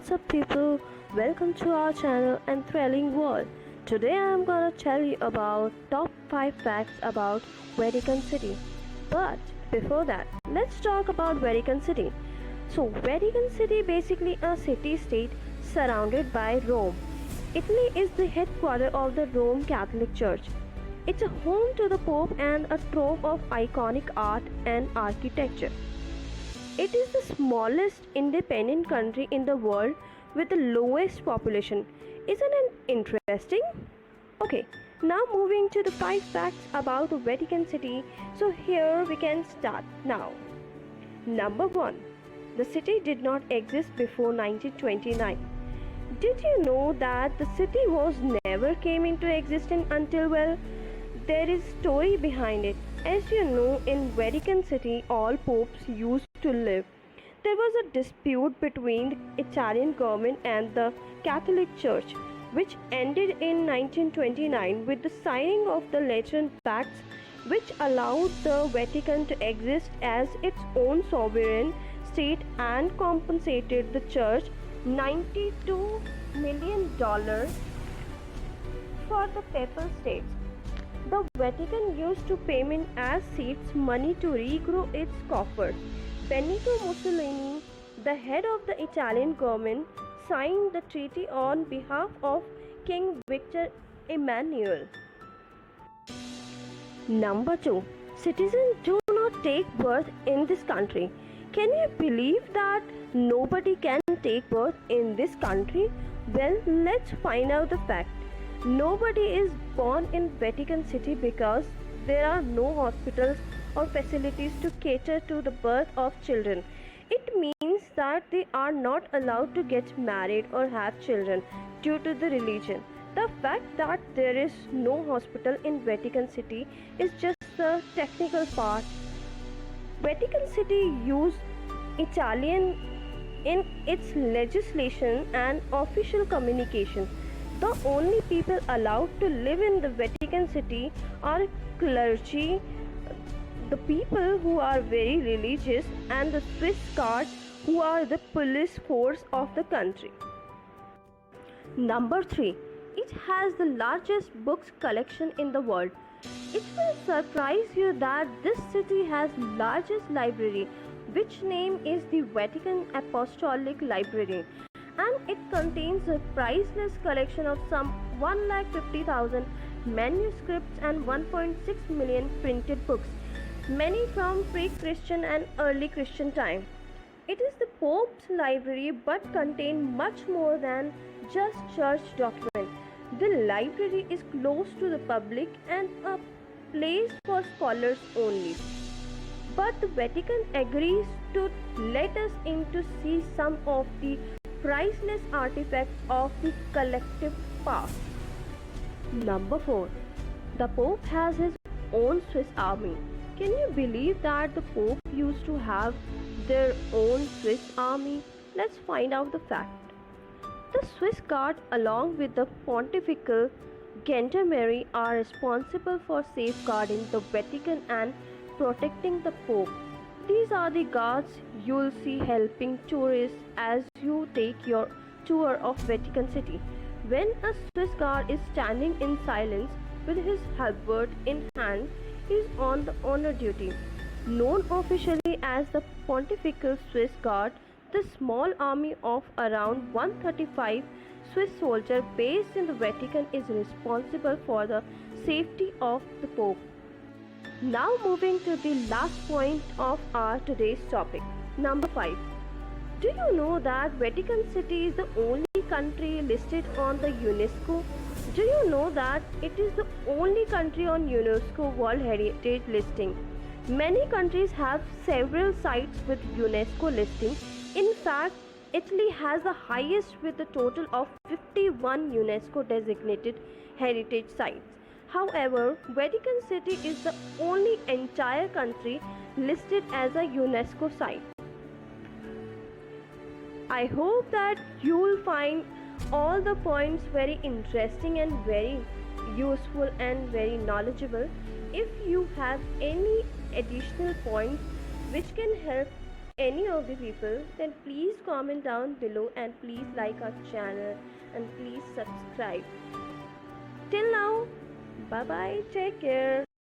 What's up, people? Welcome to our channel and thrilling world. Today I'm gonna tell you about top 5 facts about Vatican City. But before that, let's talk about Vatican City. So, Vatican City basically a city-state surrounded by Rome. Italy is the headquarters of the Rome Catholic Church. It's a home to the Pope and a trove of iconic art and architecture. It is the smallest independent country in the world with the lowest population. Isn't it interesting? Okay, now moving to the 5 facts about the Vatican City. So here we can start now. Number 1. The city did not exist before 1929. Did you know that the city was never came into existence until, well, there is story behind it. As you know, in Vatican City all popes used to live. There was a dispute between the Italian government and the Catholic Church, which ended in 1929 with the signing of the Lateran Pacts, which allowed the Vatican to exist as its own sovereign state and compensated the Church $92 million for the Papal States. The Vatican used to payment as seeds money to regrow its coffers. Benito Mussolini, the head of the Italian government, signed the treaty on behalf of King Victor Emmanuel. Number 2. Citizens do not take birth in this country. Can you believe that nobody can take birth in this country? Well, let's find out the fact. Nobody is born in Vatican City because there are no hospitals or facilities to cater to the birth of children. It means that they are not allowed to get married or have children due to the religion. The fact that there is no hospital in Vatican City is just the technical part. Vatican City uses Italian in its legislation and official communication. The only people allowed to live in the Vatican City are clergy, the people who are very religious, and the Swiss guards who are the police force of the country. Number 3. It has the largest books collection in the world. It will surprise you that this city has largest library, which name is the Vatican Apostolic Library, and it contains a priceless collection of some 150,000 manuscripts and 1.6 million printed books, many from pre-Christian and early Christian time. It is the Pope's library but contains much more than just church documents. The library is closed to the public and a place for scholars only. But the Vatican agrees to let us in to see some of the priceless artifacts of the collective past. Number 4. The Pope has his own Swiss army. Can you believe that the Pope used to have their own Swiss army? Let's find out the fact. The Swiss Guard, along with the Pontifical Gendarmerie, are responsible for safeguarding the Vatican and protecting the Pope. These are the guards you'll see helping tourists as you take your tour of Vatican City. When a Swiss guard is standing in silence with his halberd in hand, he is on the honor duty. Known officially as the Pontifical Swiss Guard, the small army of around 135 Swiss soldiers based in the Vatican is responsible for the safety of the Pope. Now moving to the last point of our today's topic. Number 5. Do you know that Vatican City is the only country listed on the UNESCO? Do you know that it is the only country on UNESCO World Heritage listing? Many countries have several sites with UNESCO listing. In fact, Italy has the highest with a total of 51 UNESCO designated heritage sites. However, Vatican City is the only entire country listed as a UNESCO site. I hope that you will find all the points very interesting and very useful and very knowledgeable. If you have any additional points which can help any of the people, then please comment down below and please like our channel and please subscribe. Till now, bye bye, take care.